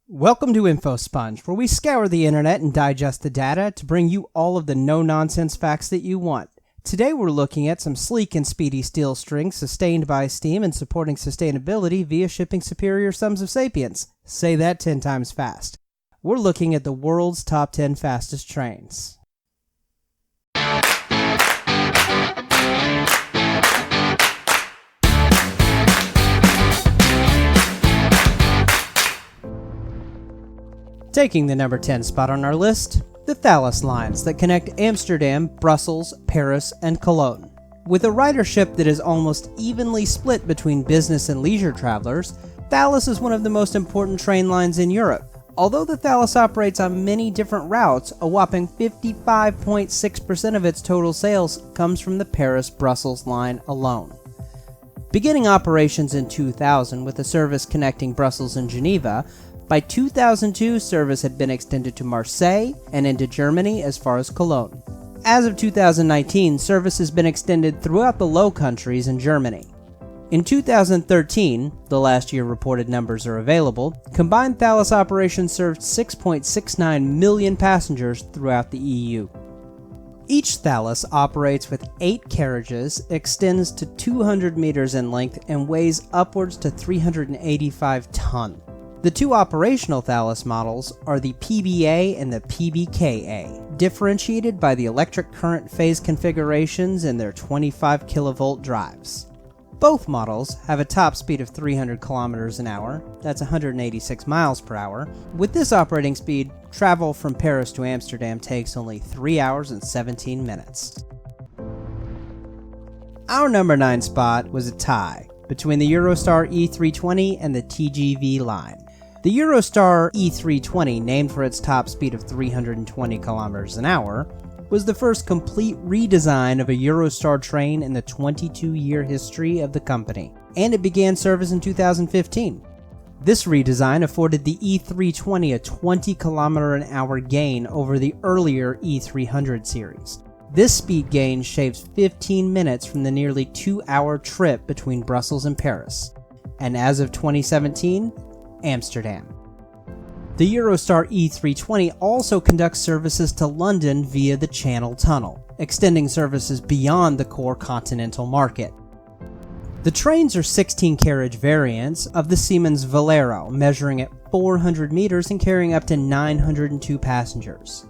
Welcome to InfoSponge, where we scour the internet and digest the data to bring you all of the no-nonsense facts that you want. Today we're looking at some sleek and speedy steel strings sustained by steam and supporting sustainability via shipping superior sums of sapience. Say that 10 times fast. We're looking at the world's top 10 fastest trains. Taking the number 10 spot on our list, the Thalys lines that connect Amsterdam, Brussels, Paris, and Cologne. With a ridership that is almost evenly split between business and leisure travelers, Thalys is one of the most important train lines in Europe. Although the Thalys operates on many different routes, a whopping 55.6% of its total sales comes from the Paris-Brussels line alone. Beginning operations in 2000 with a service connecting Brussels and Geneva, by 2002, service had been extended to Marseille and into Germany as far as Cologne. As of 2019, service has been extended throughout the Low Countries and Germany. In 2013, the last year reported numbers are available, combined Thalys operations served 6.69 million passengers throughout the EU. Each Thalys operates with 8 carriages, extends to 200 meters in length, and weighs upwards to 385 tons. The two operational Thalys models are the PBA and the PBKA, differentiated by the electric current phase configurations and their 25 kilovolt drives. Both models have a top speed of 300 kilometers an hour, that's 186 miles per hour. With this operating speed, travel from Paris to Amsterdam takes only 3 hours and 17 minutes. Our number 9 spot was a tie between the Eurostar E320 and the TGV line. The Eurostar E320, named for its top speed of 320 kilometers an hour, was the first complete redesign of a Eurostar train in the 22-year history of the company, and it began service in 2015. This redesign afforded the E320 a 20 kilometer an hour gain over the earlier E300 series. This speed gain shaves 15 minutes from the nearly 2-hour trip between Brussels and Paris, and as of 2017, Amsterdam. The Eurostar E320 also conducts services to London via the Channel Tunnel, extending services beyond the core continental market. The trains are 16-carriage variants of the Siemens Velero, measuring at 400 meters and carrying up to 902 passengers.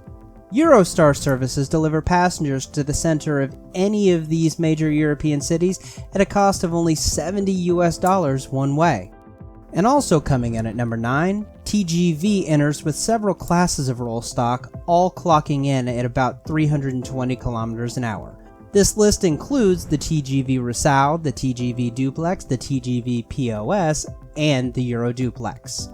Eurostar services deliver passengers to the center of any of these major European cities at a cost of only $70 one way. And also coming in at number 9, TGV enters with several classes of roll stock, all clocking in at about 320 kilometers an hour. This list includes the TGV Rissau, the TGV Duplex, the TGV POS, and the Euroduplex.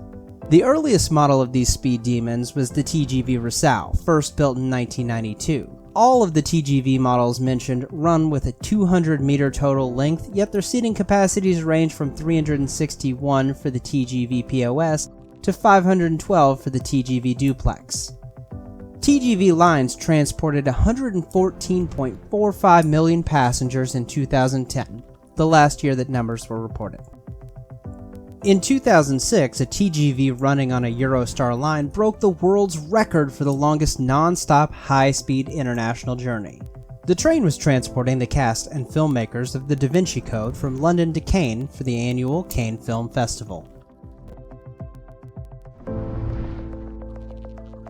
The earliest model of these speed demons was the TGV Rissau, first built in 1992. All of the TGV models mentioned run with a 200-meter total length, yet their seating capacities range from 361 for the TGV POS to 512 for the TGV Duplex. TGV lines transported 114.45 million passengers in 2010, the last year that numbers were reported. In 2006, a TGV running on a Eurostar line broke the world's record for the longest non-stop high-speed international journey. The train was transporting the cast and filmmakers of the Da Vinci Code from London to Cannes for the annual Cannes Film Festival.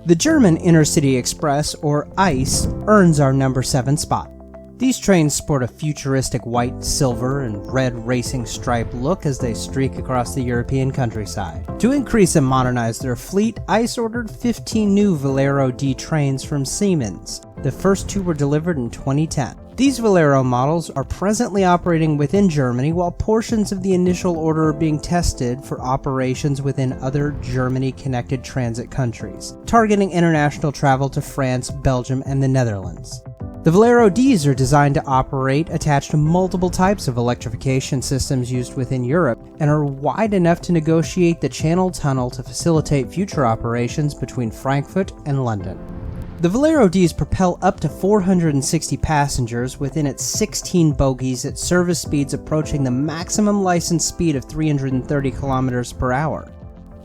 The German Intercity Express, or ICE, earns our number 7 spot. These trains sport a futuristic white, silver, and red racing stripe look as they streak across the European countryside. To increase and modernize their fleet, ICE ordered 15 new Velero D trains from Siemens. The first 2 were delivered in 2010. These Velero models are presently operating within Germany, while portions of the initial order are being tested for operations within other Germany-connected transit countries, targeting international travel to France, Belgium, and the Netherlands. The Velero Ds are designed to operate attached to multiple types of electrification systems used within Europe and are wide enough to negotiate the Channel Tunnel to facilitate future operations between Frankfurt and London. The Velero Ds propel up to 460 passengers within its 16 bogies at service speeds approaching the maximum licensed speed of 330 km per hour.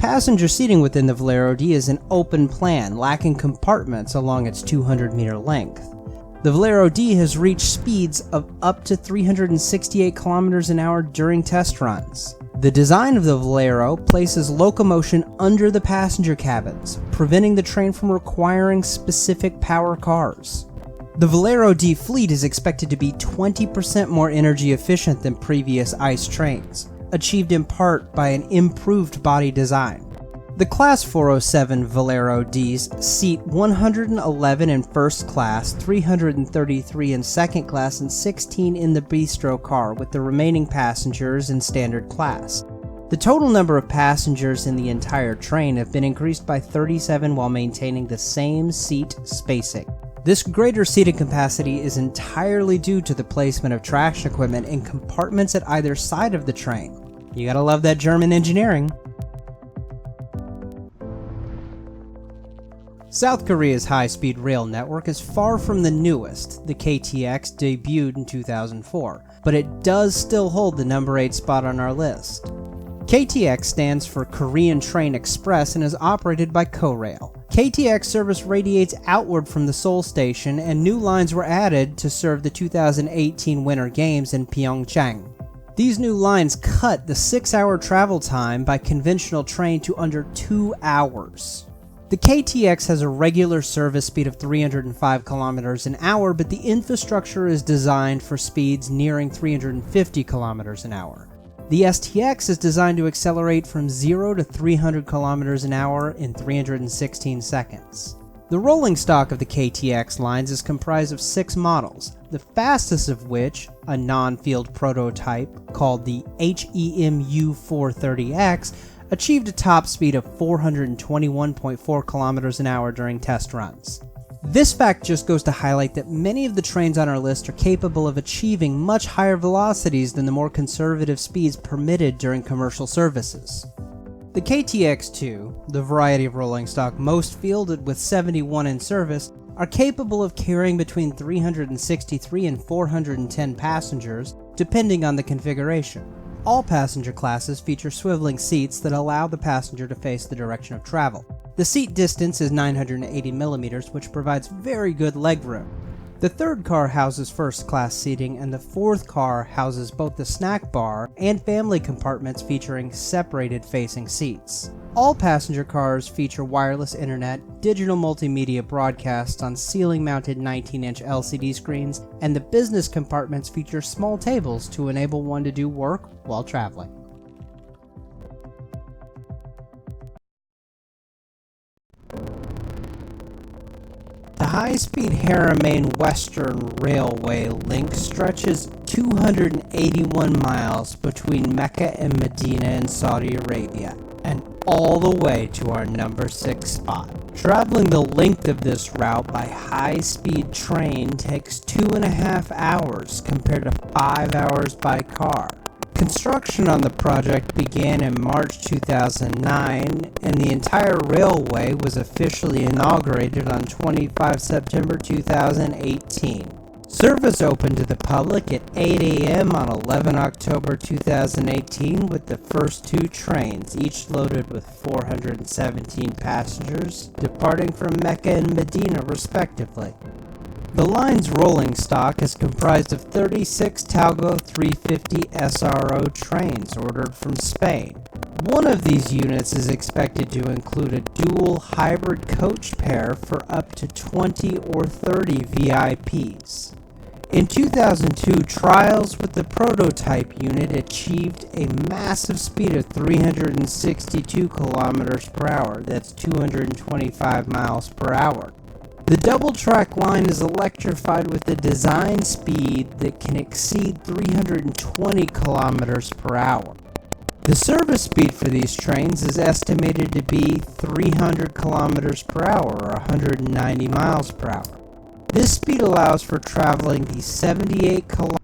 Passenger seating within the Velero D is an open plan, lacking compartments along its 200-meter length. The Velero D has reached speeds of up to 368 kilometers an hour during test runs. The design of the Velero places locomotion under the passenger cabins, preventing the train from requiring specific power cars. The Velero D fleet is expected to be 20% more energy efficient than previous ICE trains, achieved in part by an improved body design. The Class 407 Velero Ds seat 111 in first class, 333 in second class, and 16 in the bistro car, with the remaining passengers in standard class. The total number of passengers in the entire train have been increased by 37 while maintaining the same seat spacing. This greater seating capacity is entirely due to the placement of traction equipment in compartments at either side of the train. You gotta love that German engineering. South Korea's high-speed rail network is far from the newest. The KTX debuted in 2004, but it does still hold the number 8 spot on our list. KTX stands for Korean Train Express and is operated by Korail. KTX service radiates outward from the Seoul station, and new lines were added to serve the 2018 Winter Games in Pyeongchang. These new lines cut the 6-hour travel time by conventional train to under 2 hours. The KTX has a regular service speed of 305 kilometers an hour, but the infrastructure is designed for speeds nearing 350 kilometers an hour. The STX is designed to accelerate from 0 to 300 kilometers an hour in 316 seconds. The rolling stock of the KTX lines is comprised of 6 models, the fastest of which, a non-field prototype called the HEMU 430X, achieved a top speed of 421.4 kilometers an hour during test runs. This fact just goes to highlight that many of the trains on our list are capable of achieving much higher velocities than the more conservative speeds permitted during commercial services. The KTX2, the variety of rolling stock most fielded with 71 in service, are capable of carrying between 363 and 410 passengers, depending on the configuration. All passenger classes feature swiveling seats that allow the passenger to face the direction of travel. The seat distance is 980 millimeters, which provides very good legroom. The third car houses first class seating, and the fourth car houses both the snack bar and family compartments featuring separated facing seats. All passenger cars feature wireless internet, digital multimedia broadcasts on ceiling-mounted 19-inch LCD screens, and the business compartments feature small tables to enable one to do work while traveling. The high-speed Haramain Western Railway link stretches 281 miles between Mecca and Medina in Saudi Arabia, and all the way to our number 6 spot. Traveling the length of this route by high-speed train takes 2.5 hours compared to 5 hours by car. Construction on the project began in March 2009, and the entire railway was officially inaugurated on 25 September 2018. Service opened to the public at 8 a.m. on 11 October 2018 with the first 2 trains, each loaded with 417 passengers, departing from Mecca and Medina respectively. The line's rolling stock is comprised of 36 Talgo 350 SRO trains ordered from Spain. One of these units is expected to include a dual hybrid coach pair for up to 20 or 30 VIPs. In 2002, trials with the prototype unit achieved a massive speed of 362 kilometers per hour, that's 225 miles per hour. The double-track line is electrified with a design speed that can exceed 320 kilometers per hour. The service speed for these trains is estimated to be 300 kilometers per hour or 190 miles per hour. This speed allows for traveling the 78 kilometers.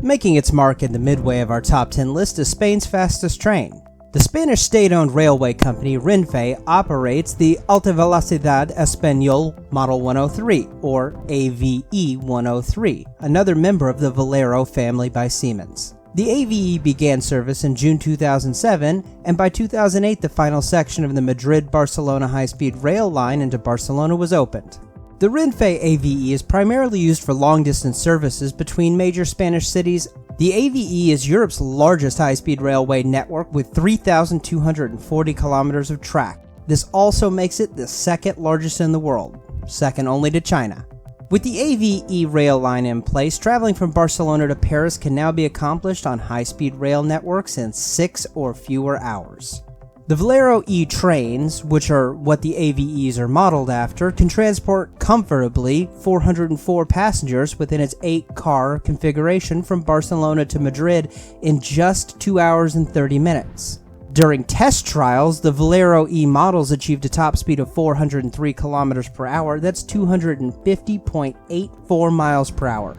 Making its mark in the midway of our top 10 list is Spain's fastest train. The Spanish state-owned railway company Renfe operates the Alta Velocidad Español Model 103, or AVE 103, another member of the Velero family by Siemens. The AVE began service in June 2007, and by 2008 the final section of the Madrid-Barcelona high-speed rail line into Barcelona was opened. The Renfe AVE is primarily used for long-distance services between major Spanish cities. The AVE is Europe's largest high-speed railway network with 3,240 kilometers of track. This also makes it the second largest in the world, second only to China. With the AVE rail line in place, traveling from Barcelona to Paris can now be accomplished on high-speed rail networks in 6 or fewer hours. The Velero E trains, which are what the AVEs are modeled after, can transport comfortably 404 passengers within its 8-car configuration from Barcelona to Madrid in just 2 hours and 30 minutes. During test trials, the Velero E models achieved a top speed of 403 kilometers per hour, that's 250.84 miles per hour,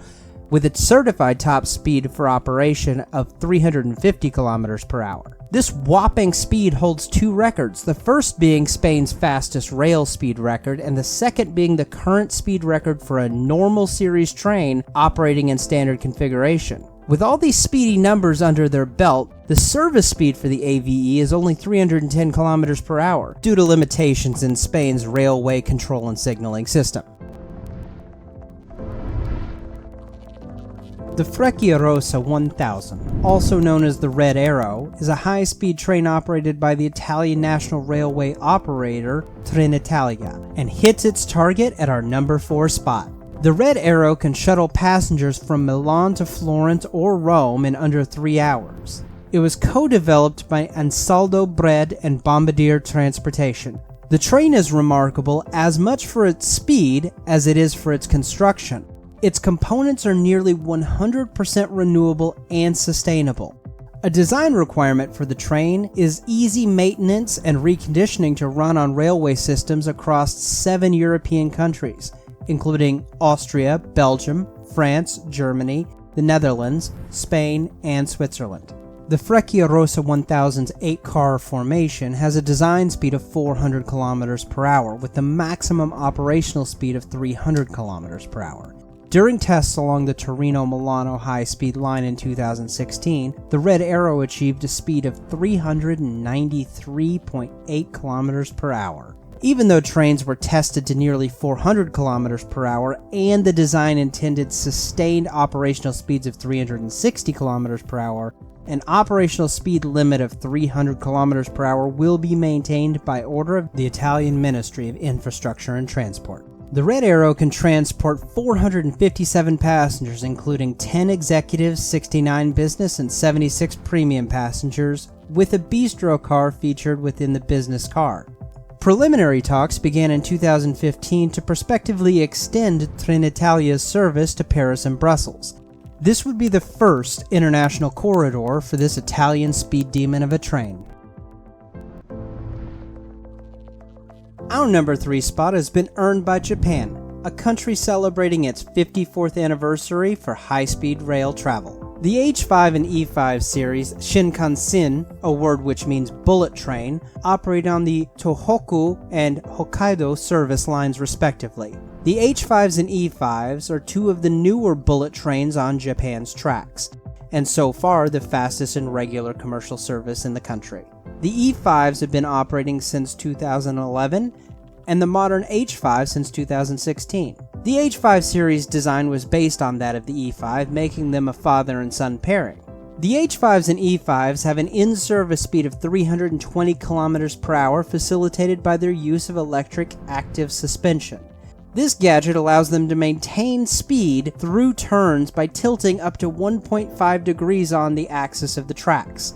with its certified top speed for operation of 350 kilometers per hour. This whopping speed holds 2 records, the first being Spain's fastest rail speed record, and the second being the current speed record for a normal series train operating in standard configuration. With all these speedy numbers under their belt, the service speed for the AVE is only 310 kilometers per hour, due to limitations in Spain's railway control and signaling system. The Frecciarossa 1000, also known as the Red Arrow, is a high-speed train operated by the Italian national railway operator Trenitalia, and hits its target at our number 4 spot. The Red Arrow can shuttle passengers from Milan to Florence or Rome in under 3 hours. It was co-developed by Ansaldo Bread and Bombardier Transportation. The train is remarkable as much for its speed as it is for its construction. Its components are nearly 100% renewable and sustainable. A design requirement for the train is easy maintenance and reconditioning to run on railway systems across 7 European countries, including Austria, Belgium, France, Germany, the Netherlands, Spain, and Switzerland. The Frecciarossa 1000's 8-car formation has a design speed of 400 km per hour with a maximum operational speed of 300 km per hour. During tests along the Torino-Milano high-speed line in 2016, the Red Arrow achieved a speed of 393.8 km per hour. Even though trains were tested to nearly 400 km per hour and the design intended sustained operational speeds of 360 km per hour, an operational speed limit of 300 km per hour will be maintained by order of the Italian Ministry of Infrastructure and Transport. The Red Arrow can transport 457 passengers, including 10 executives, 69 business, and 76 premium passengers, with a bistro car featured within the business car. Preliminary talks began in 2015 to prospectively extend Trenitalia's service to Paris and Brussels. This would be the first international corridor for this Italian speed demon of a train. Our number 3 spot has been earned by Japan, a country celebrating its 54th anniversary for high-speed rail travel. The H5 and E5 series Shinkansen, a word which means bullet train, operate on the Tohoku and Hokkaido service lines respectively. The H5s and E5s are 2 of the newer bullet trains on Japan's tracks, and so far the fastest in regular commercial service in the country. The E5s have been operating since 2011, and the modern H5 since 2016. The H5 series design was based on that of the E5, making them a father and son pairing. The H5s and E5s have an in-service speed of 320 km per hour facilitated by their use of electric active suspension. This gadget allows them to maintain speed through turns by tilting up to 1.5 degrees on the axis of the tracks.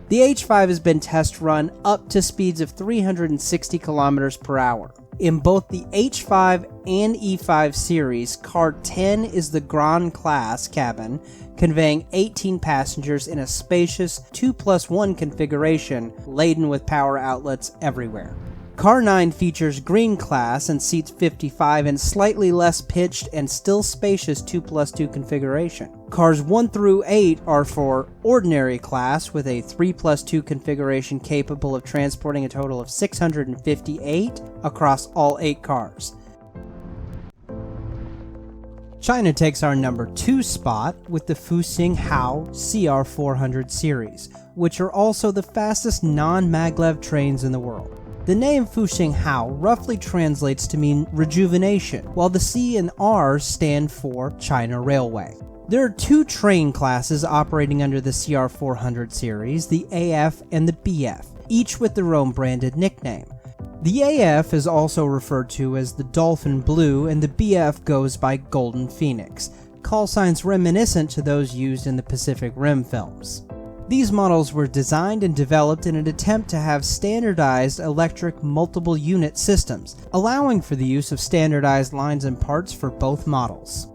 The H5 has been test run up to speeds of 360 kilometers per hour. In both the H5 and E5 series, Car 10 is the Grand Class cabin, conveying 18 passengers in a spacious 2+1 configuration laden with power outlets everywhere. Car 9 features Green Class and seats 55 in slightly less pitched and still spacious 2+2 configuration. Cars 1 through 8 are for Ordinary Class with a 3+2 configuration capable of transporting a total of 658 across all 8 cars. China takes our number 2 spot with the Fuxing Hao CR400 series, which are also the fastest non-maglev trains in the world. The name Fuxing Hao roughly translates to mean rejuvenation, while the C and R stand for China Railway. There are 2 train classes operating under the CR400 series, the AF and the BF, each with their own branded nickname. The AF is also referred to as the Dolphin Blue, and the BF goes by Golden Phoenix, call signs reminiscent to those used in the Pacific Rim films. These models were designed and developed in an attempt to have standardized electric multiple unit systems, allowing for the use of standardized lines and parts for both models.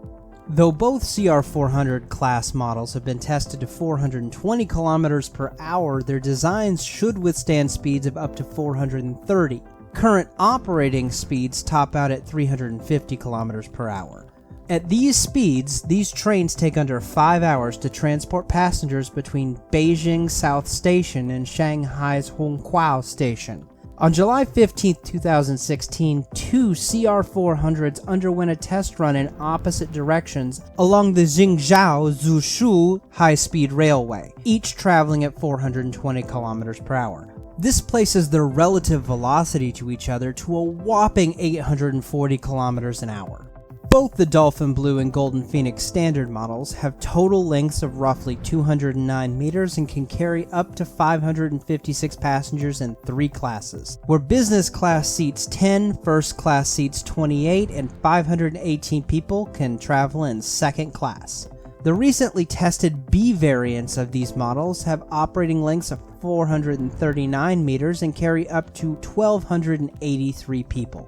Though both CR400 class models have been tested to 420 km per hour, their designs should withstand speeds of up to 430. Current operating speeds top out at 350 km per hour. At these speeds, these trains take under 5 hours to transport passengers between Beijing South Station and Shanghai's Hongqiao Station. On July 15, 2016, 2 CR400s underwent a test run in opposite directions along the Jingzhou-Zhushu high-speed railway, each traveling at 420 km per hour. This places their relative velocity to each other to a whopping 840 km an hour. Both the Dolphin Blue and Golden Phoenix standard models have total lengths of roughly 209 meters and can carry up to 556 passengers in 3 classes, where business class seats 10, first class seats 28, and 518 people can travel in second class. The recently tested B variants of these models have operating lengths of 439 meters and carry up to 1,283 people.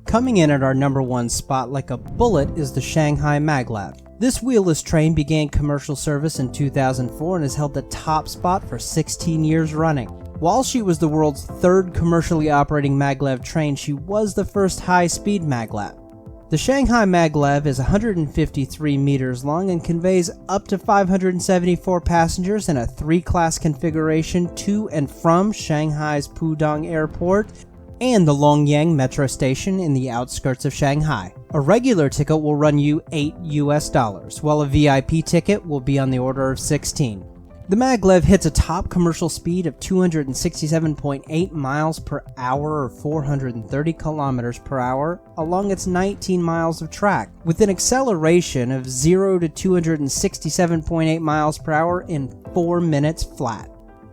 Coming in at our number 1 spot like a bullet is the Shanghai Maglev. This wheelless train began commercial service in 2004 and has held the top spot for 16 years running. While she was the world's 3rd commercially operating maglev train, she was the first high-speed maglev. The Shanghai Maglev is 153 meters long and conveys up to 574 passengers in a 3-class configuration to and from Shanghai's Pudong Airport and the Longyang Metro Station in the outskirts of Shanghai. A regular ticket will run you $8, while a VIP ticket will be on the order of $16. The maglev hits a top commercial speed of 267.8 miles per hour or 430 kilometers per hour along its 19 miles of track, with an acceleration of 0 to 267.8 miles per hour in 4 minutes flat.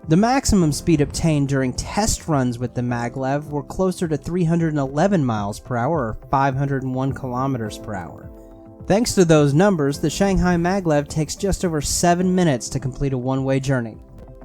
The maximum speed obtained during test runs with the maglev were closer to 311 miles per hour or 501 kilometers per hour. Thanks to those numbers, the Shanghai Maglev takes just over 7 minutes to complete a one-way journey.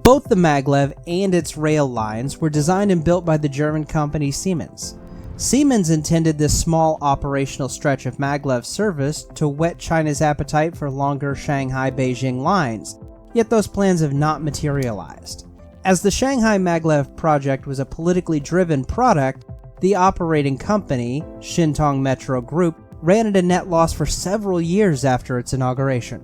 Both the maglev and its rail lines were designed and built by the German company Siemens. Siemens intended this small operational stretch of maglev service to whet China's appetite for longer Shanghai-Beijing lines, yet those plans have not materialized. As the Shanghai Maglev project was a politically driven product, the operating company, Shintong Metro Group, ran at a net loss for several years after its inauguration.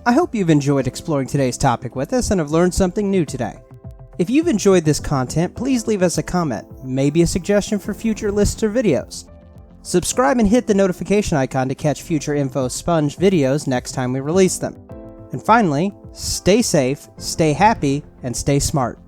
I hope you've enjoyed exploring today's topic with us and have learned something new today. If you've enjoyed this content, please leave us a comment, maybe a suggestion for future lists or videos. Subscribe and hit the notification icon to catch future Info Sponge videos next time we release them. And finally, stay safe, stay happy, and stay smart.